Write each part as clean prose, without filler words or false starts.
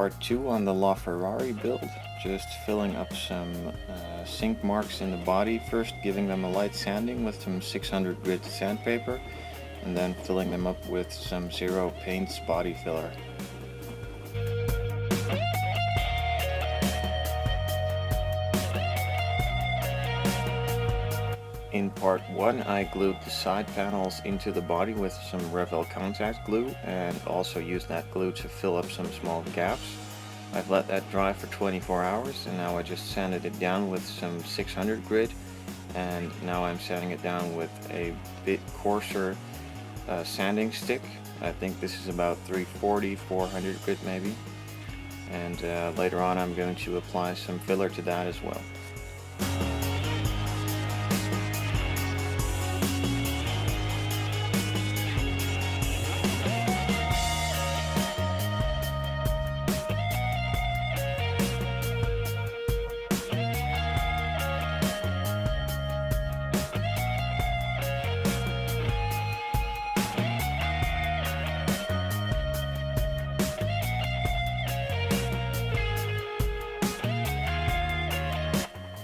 part 2 on the LaFerrari build, just filling up some sink marks in the body, first giving them a light sanding with some 600 grit sandpaper, and then filling them up with some Zero Paint's body filler. In part 1 I glued the side panels into the body with some Revell contact glue and also used that glue to fill up some small gaps. I've let that dry for 24 hours and now I just sanded it down with some 600 grit, and now I'm sanding it down with a bit coarser sanding stick. I think this is about 340, 400 grit maybe, and later on I'm going to apply some filler to that as well.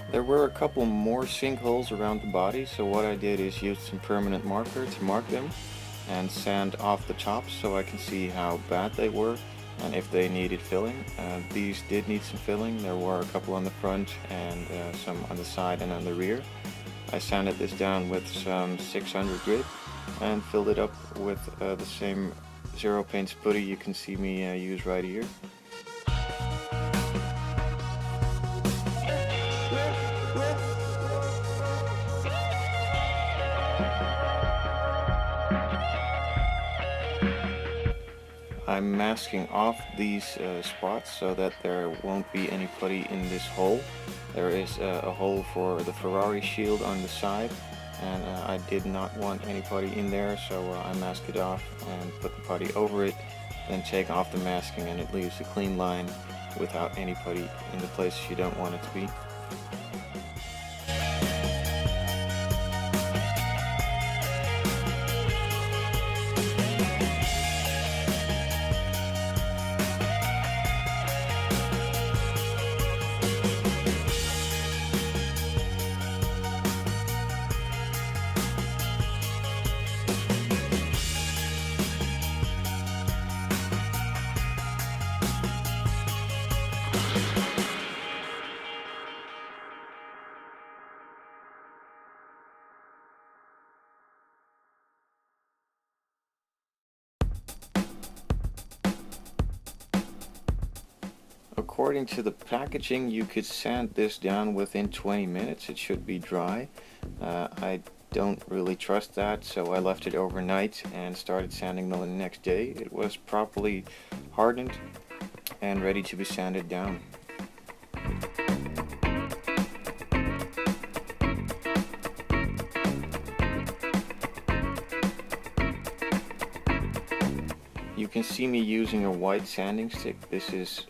There were a couple more sinkholes around the body, so what I did is use some permanent marker to mark them and sand off the tops so I can see how bad they were and if they needed filling. These did need some filling. There were a couple on the front and some on the side and on the rear. I sanded this down with some 600 grit and filled it up with the same Zero Paint's putty you can see me use right here. I'm masking off these spots so that there won't be any putty in this hole. There is a hole for the Ferrari shield on the side, and I did not want any putty in there, so I masked it off and put the putty over it, then take off the masking and it leaves a clean line without any putty in the places you don't want it to be. According to the packaging, you could sand this down within 20 minutes. It should be dry. I don't really trust that, so I left it overnight and started sanding the next day. It was properly hardened and ready to be sanded down. You can see me using a white sanding stick. This is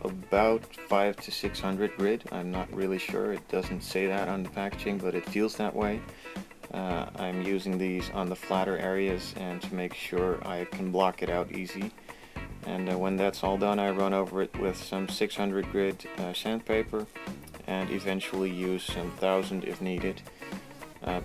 about 500 to 600 grit. I'm not really sure. It doesn't say that on the packaging, but it feels that way. I'm using these on the flatter areas and to make sure I can block it out easy. And when that's all done, I run over it with some 600 grit sandpaper and eventually use some 1000 if needed.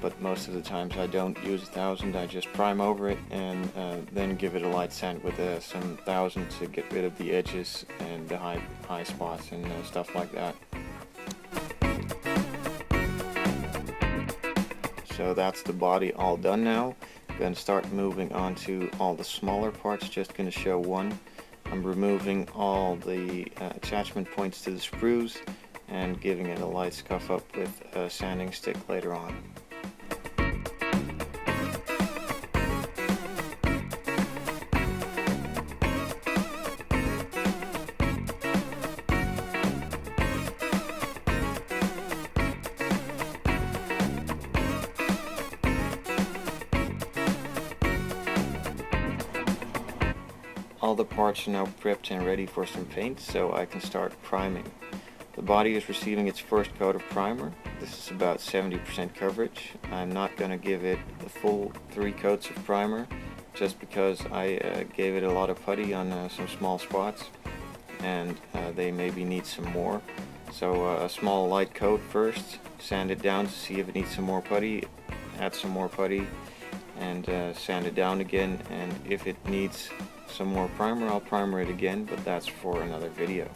But most of the times I don't use 1000, I just prime over it and then give it a light sand with some 1000 to get rid of the edges and the high spots and stuff like that. So that's the body all done now. I'm going to start moving on to all the smaller parts, just going to show one. I'm removing all the attachment points to the screws and giving it a light scuff up with a sanding stick later on. All the parts are now prepped and ready for some paint, so I can start priming. The body is receiving its first coat of primer. This is about 70% coverage. I'm not going to give it the full 3 coats of primer just because I gave it a lot of putty on some small spots. and they maybe need some more. So a small light coat first, sand it down to see if it needs some more putty, add some more putty, and sand it down again, and if it needs some more primer, I'll primer it again, but that's for another video.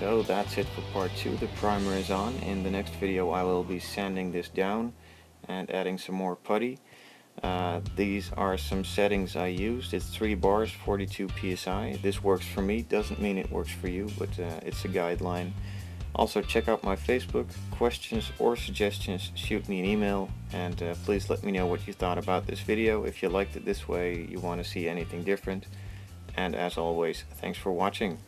So that's it for part 2. The primer is on. In the next video I will be sanding this down and adding some more putty. These are some settings I used. It's 3 bars, 42 psi. This works for me, doesn't mean it works for you, but it's a guideline. Also check out my Facebook. Questions or suggestions, shoot me an email, and please let me know what you thought about this video, if you liked it this way, you want to see anything different. And as always, thanks for watching.